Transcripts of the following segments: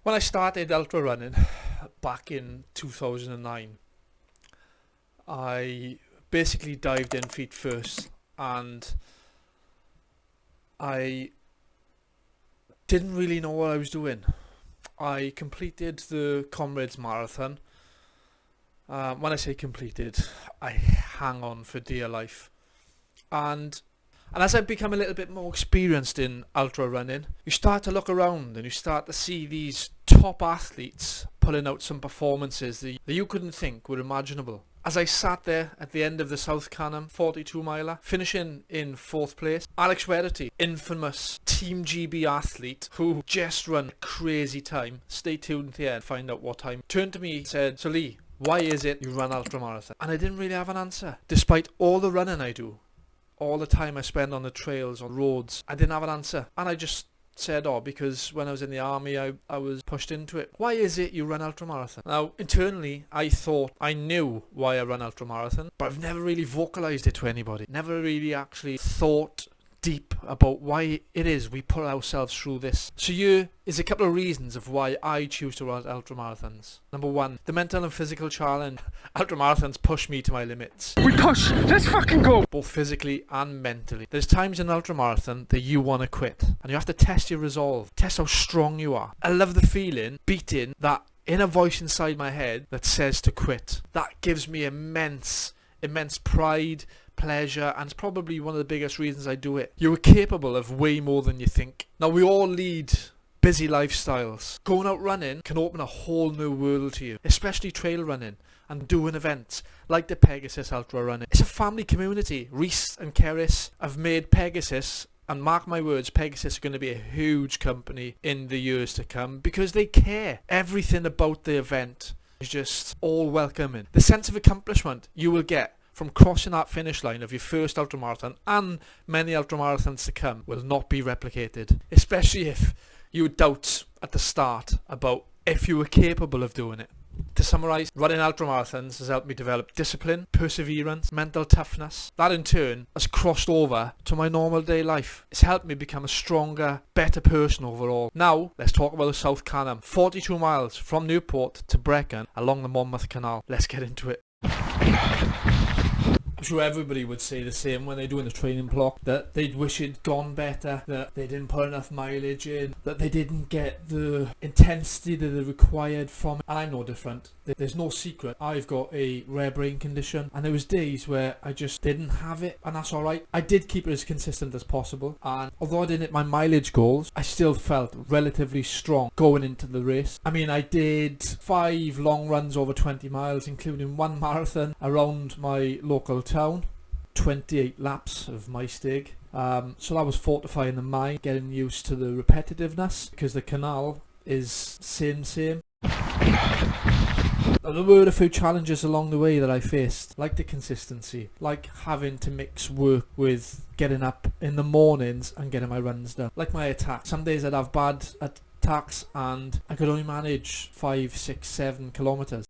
When I started ultra running back in 2009, I basically dived in feet first, and I didn't really know what I was doing. I completed the Comrades Marathon. When I say completed, I hang on for dear life. And as I've become a little bit more experienced in ultra running, you start to look around and you start to see these top athletes pulling out some performances that you couldn't think were imaginable. As I sat there at the end of the South Canum 42 miler, finishing in 4th place, Alex Wedderty, infamous Team GB athlete who just run a crazy time, stay tuned to the end, find out what time, turned to me and said, "So Lee, why is it you run ultramarathon?" And I didn't really have an answer. Despite all the running I do, all the time I spend on the trails, on roads, I didn't have an answer. And I just said, because when I was in the army, I was pushed into it. Why is it you run ultramarathon? Now, internally, I thought I knew why I run ultramarathon, but I've never really vocalized it to anybody. Never really actually thought deep about why it is we put ourselves through this. So here is a couple of reasons of why I choose to run ultramarathons. Number one, the mental and physical challenge. Ultramarathons push me to my limits. We push! Let's fucking go! Both physically and mentally. There's times in an ultramarathon that you want to quit, and you have to test your resolve, test how strong you are. I love the feeling, beating that inner voice inside my head that says to quit. That gives me immense pride, pleasure, and it's probably one of the biggest reasons I do it. You are capable of way more than you think. Now, we all lead busy lifestyles. Going out running can open a whole new world to you, especially trail running and doing events like the Pegasus Ultra Running. It's a family community. Reese and Keris have made Pegasus, and mark my words, Pegasus are going to be a huge company in the years to come because they care. Everything about the event is just all welcoming. The sense of accomplishment you will get from crossing that finish line of your first ultramarathon and many ultramarathons to come will not be replicated, especially if you had doubts at the start about if you were capable of doing it. To summarise, running ultramarathons has helped me develop discipline, perseverance, mental toughness. That in turn has crossed over to my normal day life. It's helped me become a stronger, better person overall. Now, let's talk about the South Canum. 42 miles from Newport to Brecon along the Monmouth Canal. Let's get into it. I'm sure everybody would say the same when they're doing the training block, that they'd wish it'd gone better, that they didn't put enough mileage in, that they didn't get the intensity that they required from it. And I'm no different. There's no secret. I've got a rare brain condition, and there was days where I just didn't have it, and that's alright. I did keep it as consistent as possible, and although I didn't hit my mileage goals, I still felt relatively strong going into the race. I mean, I did 5 long runs over 20 miles, including 1 marathon around my local town, 28 laps of my stig. So that was fortifying the mind, getting used to the repetitiveness, because the canal is same. There were a few challenges along the way that I faced, like the consistency, like having to mix work with getting up in the mornings and getting my runs done, like my attack. Some days I'd have bad attacks and I could only manage 5, 6, 7 kilometres.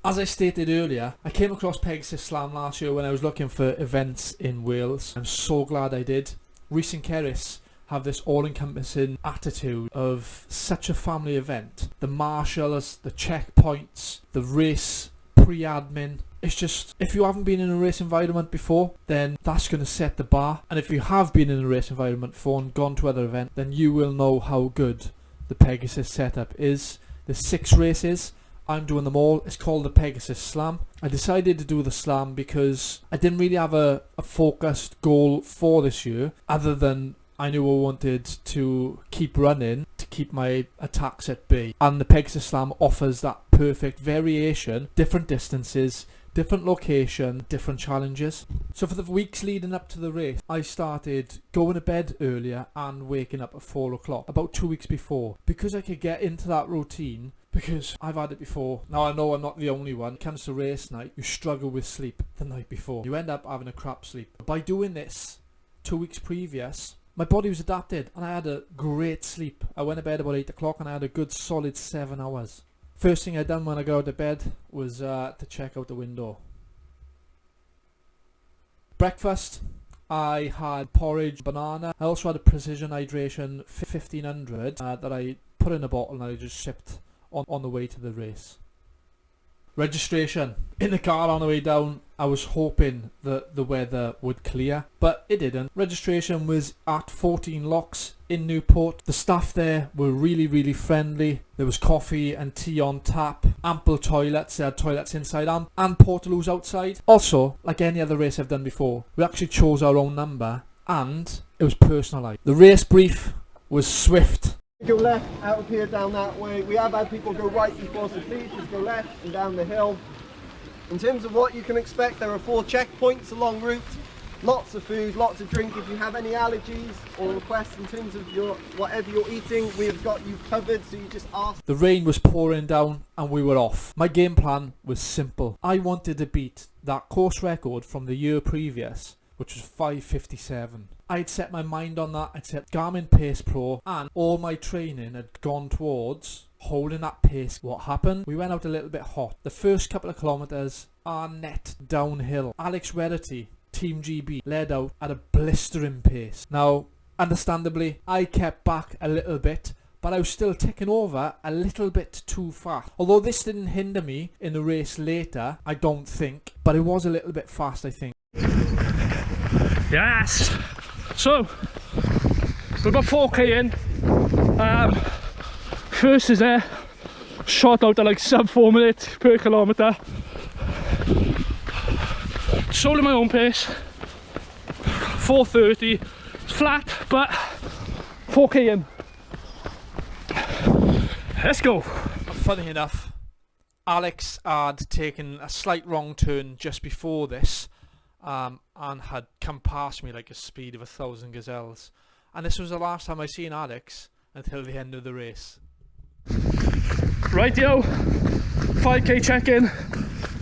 As I stated earlier, I came across Pegasus Slam last year when I was looking for events in Wales. I'm so glad I did. Reese and Keris have this all-encompassing attitude of such a family event. The marshals, the checkpoints, the race pre-admin. It's just, if you haven't been in a race environment before, then that's going to set the bar. And if you have been in a race environment before and gone to other events, then you will know how good the Pegasus setup is. There's 6 races. I'm doing them all. It's called the Pegasus Slam. I decided to do the Slam because I didn't really have a focused goal for this year, other than I knew I wanted to keep running to keep my attacks at bay. And the Pegasus Slam offers that perfect variation, different distances, different location, different challenges. So for the weeks leading up to the race, I started going to bed earlier and waking up at 4 o'clock, about 2 weeks before, because I could get into that routine. Because I've had it before. Now I know I'm not the only one. When it comes to race night, you struggle with sleep the night before. You end up having a crap sleep. But by doing this 2 weeks previous, my body was adapted and I had a great sleep. I went to bed about 8 o'clock and I had a good solid 7 hours. First thing I done when I got out of bed was to check out the window. Breakfast, I had porridge, banana. I also had a Precision Hydration 1500 that I put in a bottle and I just sipped on the way to the race. Registration. In the car on the way down, I was hoping that the weather would clear, but it didn't. Registration was at 14 Locks in Newport. The staff there were really friendly. There was coffee and tea on tap, ample toilets. They had toilets inside and portaloos outside. Also, like any other race I've done before, we actually chose our own number and it was personalised. The race brief was swift. Go left out of here down that way. We have had people go right before, so please just go left and down the hill. In terms of what you can expect, there are 4 checkpoints along route. Lots of food, lots of drink. If you have any allergies or requests in terms of whatever you're eating, we have got you covered, so you just ask. The rain was pouring down and we were off. My game plan was simple. I wanted to beat that course record from the year previous, which was 5:57. I'd set my mind on that. I'd set Garmin Pace Pro and all my training had gone towards holding that pace. What happened? We went out a little bit hot. The first couple of kilometres are net downhill. Alex Rarity, Team GB, led out at a blistering pace. Now, understandably, I kept back a little bit, but I was still ticking over a little bit too fast. Although this didn't hinder me in the race later, I don't think, but it was a little bit fast, I think. Yes! So, we're about 4k in. First is there, shot out at like sub 4 minutes per kilometre. Solo my own pace, 4:30, it's flat, but 4k in. Let's go. Funny enough, Alex had taken a slight wrong turn just before this, and had come past me like a speed of 1,000 gazelles. And this was the last time I seen Alex until the end of the race. Right, yo, 5k check-in,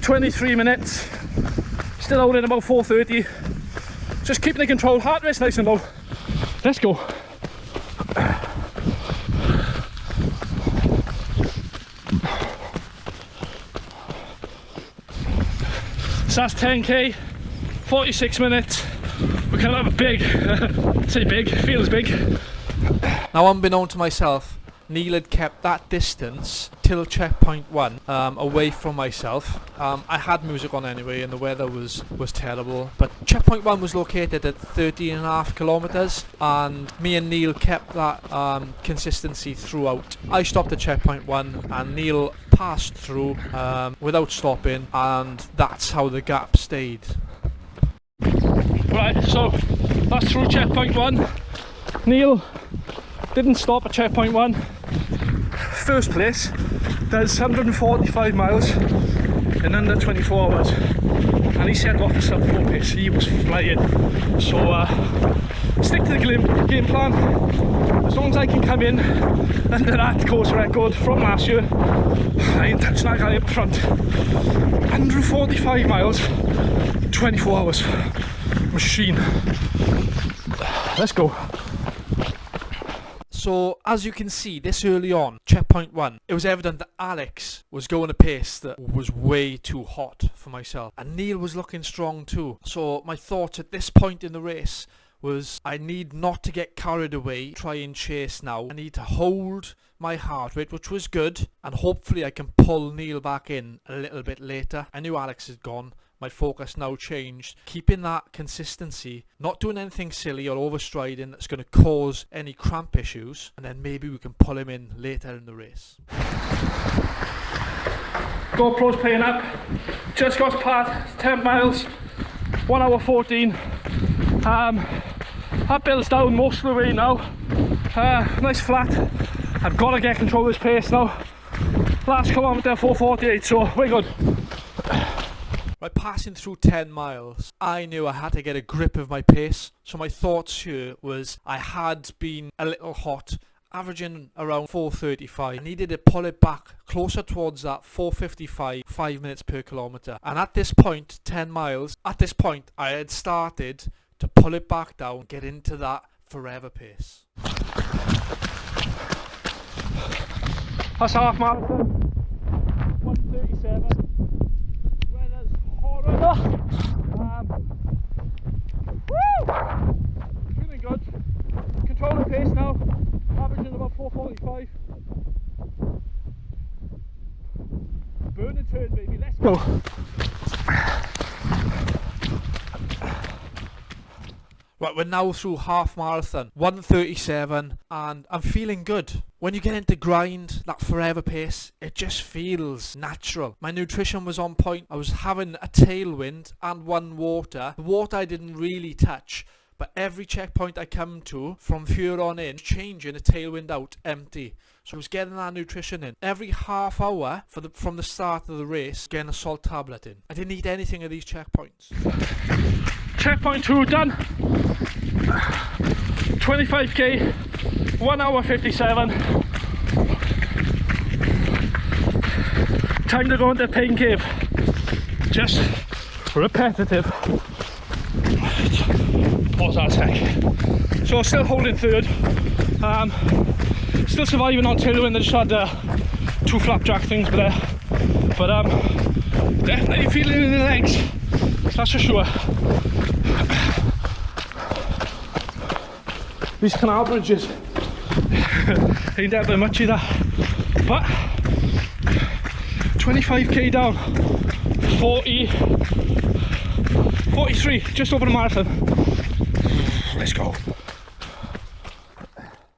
23 minutes, still holding about 4:30, just keeping the control, heart rate's nice and low. Let's go. So that's 10k, 46 minutes. We're kind of a big, say big, feels big. Now, unbeknown to myself, Neil had kept that distance till checkpoint 1, away from myself. I had music on anyway and the weather was terrible, but checkpoint 1 was located at 13.5 kilometres and me and Neil kept that consistency throughout. I stopped at checkpoint 1 and Neil passed through without stopping, and that's how the gap stayed. Right, so that's through checkpoint 1. Neil didn't stop at checkpoint 1. First place, does 145 miles in under 24 hours, and he set off a sub 4 pace. He was flying. So stick to the game plan. As long as I can come in under that course record from last year, I ain't touching that guy up front. 145 miles, 24 hours. Machine. Let's go. So, as you can see, this early on, checkpoint 1, it was evident that Alex was going a pace that was way too hot for myself. And Neil was looking strong too. So, my thought at this point in the race was, I need not to get carried away, try and chase now. I need to hold my heart rate, which was good, and hopefully I can pull Neil back in a little bit later. I knew Alex had gone. My focus now changed, keeping that consistency, not doing anything silly or overstriding that's going to cause any cramp issues, and then maybe we can pull him in later in the race. GoPro's playing up, just got past 10 miles, 1 hour 14. Upill's down most of the way now, nice flat. I've got to get control of this pace now. Last kilometre 4:48, so we're good. By passing through 10 miles, I knew I had to get a grip of my pace. So my thoughts here was I had been a little hot, averaging around 4:35. I needed to pull it back closer towards that 4:55, 5 minutes per kilometre. And at this point, 10 miles, at this point I had started to pull it back down, get into that forever pace. That's half marathon, 1:37. Woo! Feeling good. Controlling pace now. Averaging about 4:46. 2:45. Burn and turn, baby, let's go. Right, we're now through half marathon, 1:37, and I'm feeling good. When you get into grind, that forever pace, it just feels natural. My nutrition was on point. I was having a tailwind and one water. The water I didn't really touch, but every checkpoint I come to, from here on in, changing a tailwind out, empty. So I was getting that nutrition in. Every half hour from the start of the race, getting a salt tablet in. I didn't eat anything at these checkpoints. Checkpoint 2 done. 25k, 1 hour 57. Time to go into pain cave. Just repetitive. Pause that a sec. So still holding third. Still surviving on tailwind. I just had 2 flapjack things there. But definitely feeling it in the legs. That's for sure. These canal bridges ain't that much either. But 25k down, 43, just over the marathon. Let's go.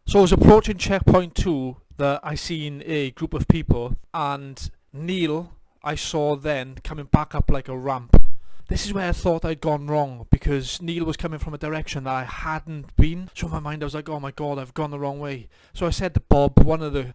So I was approaching checkpoint 2 that I seen a group of people, and Neil I saw then coming back up like a ramp. This is where I thought I'd gone wrong, because Neil was coming from a direction that I hadn't been. So in my mind I was like, oh my god, I've gone the wrong way. So I said to Bob, one of the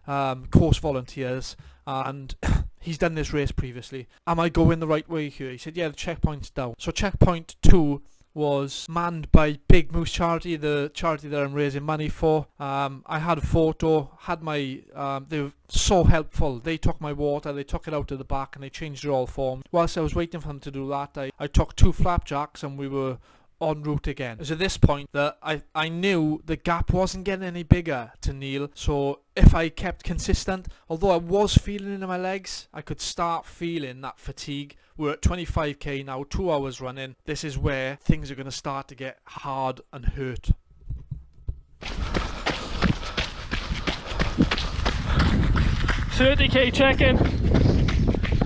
course volunteers, and he's done this race previously, am I going the right way here? He said, yeah, the checkpoint's down. So checkpoint 2 was manned by Big Moose Charity, the charity that I'm raising money for. I had a photo, had my, they were so helpful. They took my water, they took it out of the back and they changed it all for me. Whilst I was waiting for them to do that, I took 2 flapjacks and we were en route again. It was at this point that I knew the gap wasn't getting any bigger to Neil, so if I kept consistent, although I was feeling it in my legs, I could start feeling that fatigue. We're at 25k now, 2 hours running. This is where things are going to start to get hard and hurt. $30k check-in,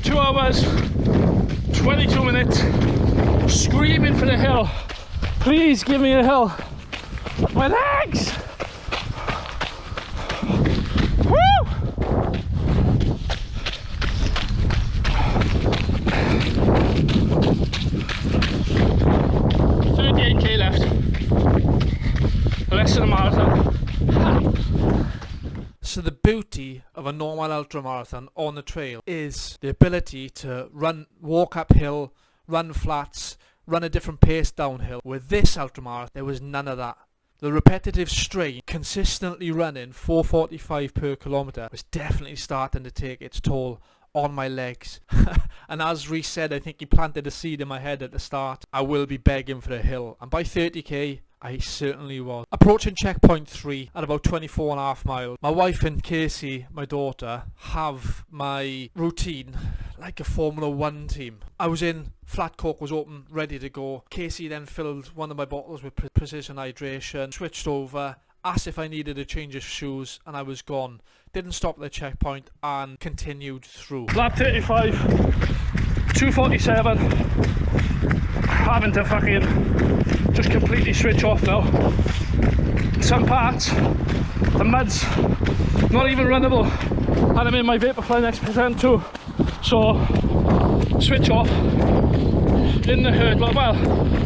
2 hours, 22 minutes, screaming for the hill. Please give me a hill. My legs! Woo! $38k left. Less than a marathon. So the beauty of a normal ultramarathon on the trail is the ability to walk uphill, run flats, run a different pace downhill. With this ultramarathon, there was none of that. The repetitive strain, consistently running 4:45 per kilometre, was definitely starting to take its toll on my legs. And as Reece said, I think he planted a seed in my head at the start, I will be begging for a hill. And by 30k, I certainly was. Approaching checkpoint 3 at about 24.5 miles. My wife and Casey, my daughter, have my routine like a Formula 1 team. I was in, flat cork was open, ready to go. Casey then filled one of my bottles with precision hydration, switched over, asked if I needed a change of shoes, and I was gone. Didn't stop at the checkpoint and continued through. Lap 35, 2:47. Having to fucking just completely switch off now. Some parts, the mud's not even runnable, and I'm in my Vaporfly next percent too. So switch off in the herd. Well,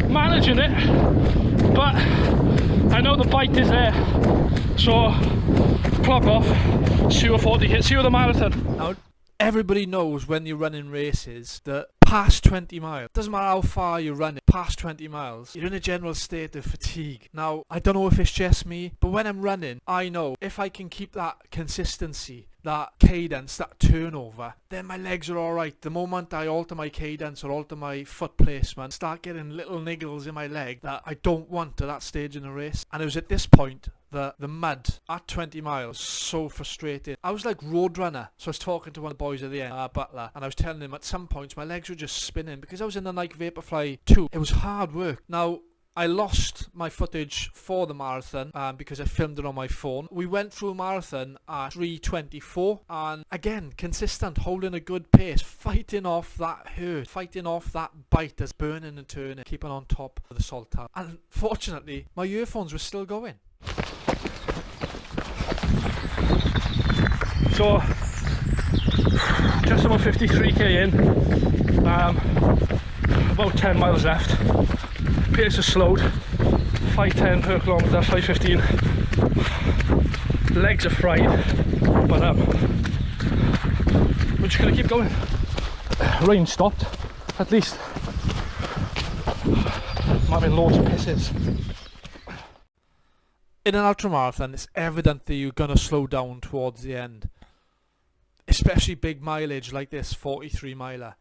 managing it, but I know the bite is there. So clock off, see you 40 hit, see you the marathon. Now, everybody knows when you're running races that past 20 miles, doesn't matter how far you're running, past 20 miles, you're in a general state of fatigue. Now, I don't know if it's just me, but when I'm running, I know if I can keep that consistency, that cadence, that turnover, then my legs are alright. The moment I alter my cadence or alter my foot placement, start getting little niggles in my leg that I don't want at that stage in the race. And it was at this point that the mud at 20 miles, so frustrating. I was like roadrunner. So I was talking to one of the boys at the end, Butler, and I was telling him at some points my legs were just spinning because I was in the Nike Vaporfly 2. It was hard work. Now, I lost my footage for the marathon because I filmed it on my phone. We went through a marathon at 3:24, and again, consistent, holding a good pace, fighting off that hurt, fighting off that bite that's burning and turning, keeping on top of the salt tab. And fortunately, my earphones were still going. So, just about 53k in, about 10 miles left. Pace is slowed, 5:10 per kilometre, 5:15. Legs are fried, but we're just gonna keep going. Rain stopped, at least. I'm having loads of pisses. In an ultramarathon, it's evident that you're gonna slow down towards the end, especially big mileage like this 43 miler.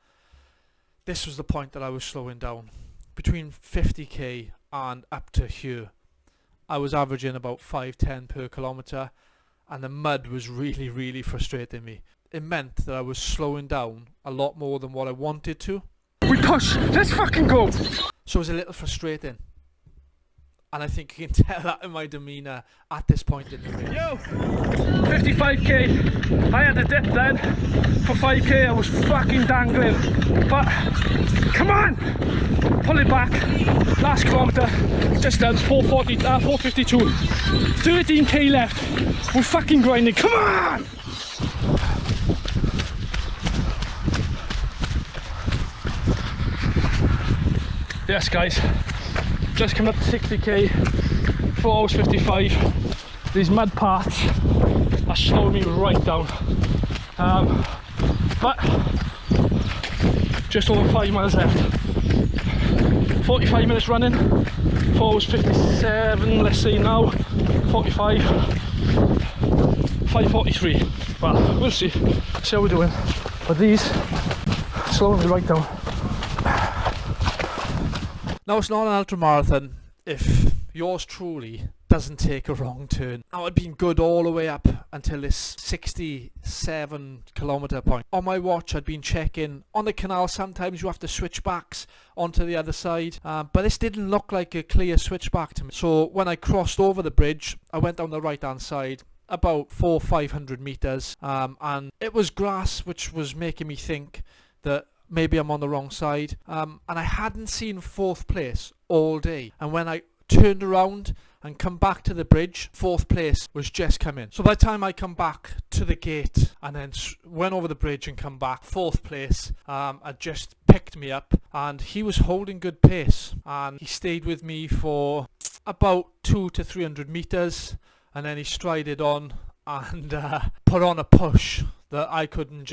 This was the point that I was slowing down. Between 50k and up to here, I was averaging about 5:10 per kilometre, and the mud was really frustrating me. It meant that I was slowing down a lot more than what I wanted to. We push! Let's fucking go! So it was a little frustrating. And I think you can tell that in my demeanour at this point in the race. Yo! 55k! I had a dip then. For 5k I was fucking dangling. But, come on! Pull it back. Last kilometre, just done 452. 13k left. We're fucking grinding. Come on! Yes guys, just come up to 60k, 4 hours 55. These mud parts are slowing me right down. But just over 5 miles left. 45 minutes running, 4 hours 57, let's see now, 45, 5:43. Well, we'll see how we're doing. But these slowing me right down. Now, it's not an ultramarathon if yours truly doesn't take a wrong turn. Now, I'd been good all the way up until this 67 kilometre point. On my watch, I'd been checking on the canal. Sometimes you have to switch backs onto the other side, but this didn't look like a clear switchback to me. So when I crossed over the bridge, I went down the right hand side about 400-500 metres, and it was grass, which was making me think that maybe I'm on the wrong side, and I hadn't seen 4th place all day, and when I turned around and come back to the bridge, 4th place was just come in. So by the time I come back to the gate and then went over the bridge and come back, 4th place had just picked me up, and he was holding good pace, and he stayed with me for about 200 to 300 metres, and then he strided on and put on a push that I couldn't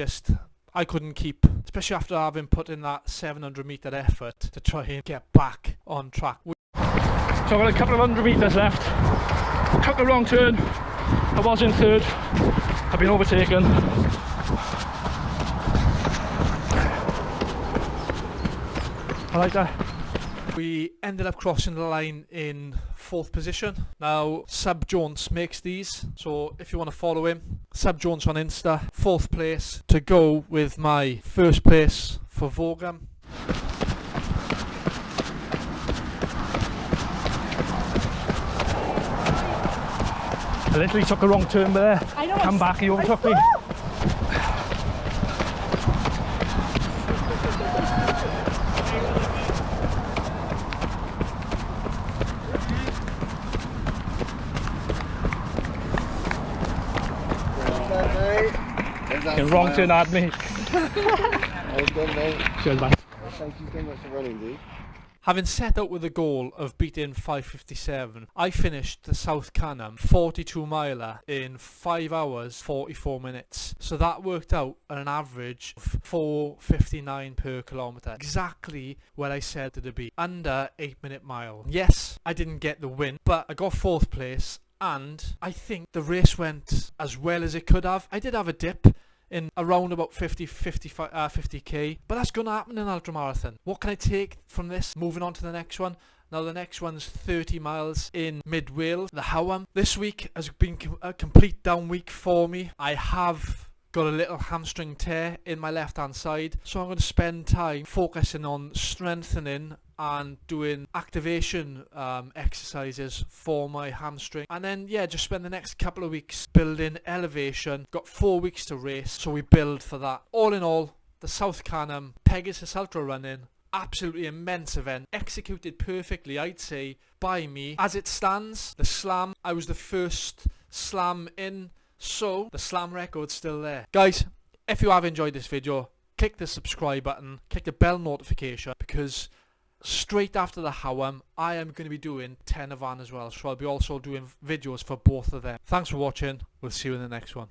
keep, especially after having put in that 700 metre effort to try and get back on track. So I've got a couple of 100 metres left. Took a wrong turn. I was in 3rd. I've been overtaken. I like that. We ended up crossing the line in 4th position. Now, Sub Jones makes these, so if you want to follow him, Sub Jones on Insta, 4th place to go with my 1st place for Vogam. I literally took a wrong turn there. Come back, he overtook me. Wrong turn at me. That was good, mate. Cheers, man. Thank you so much for running, dude. Having set out with the goal of beating 5:57, I finished the South Canum 42 miler in 5 hours 44 minutes. So that worked out at an average of 4:59 per kilometre. Exactly where I said it would be, under 8-minute mile. Yes, I didn't get the win, but I got 4th place, and I think the race went as well as it could have. I did have a dip in around about 50k, but that's going to happen in ultramarathon. What can I take from this? Moving on to the next one. Now the next one's 30 miles in mid-Wales, the Howam. This week has been a complete down week for me. I have got a little hamstring tear in my left hand side, so I'm going to spend time focusing on strengthening and doing activation exercises for my hamstring, and then yeah, just spend the next couple of weeks building elevation. Got 4 weeks to race, so we build for that. All in all, the South Canum Pegasus Ultra running, absolutely immense event, executed perfectly, I'd say, by me. As it stands, the slam, I was the first slam in, so the slam record's still there. Guys, if you have enjoyed this video, click the subscribe button, click the bell notification, because straight after the Howam, I am going to be doing Tenavan as well, so I'll be also doing videos for both of them. Thanks for watching, we'll see you in the next one.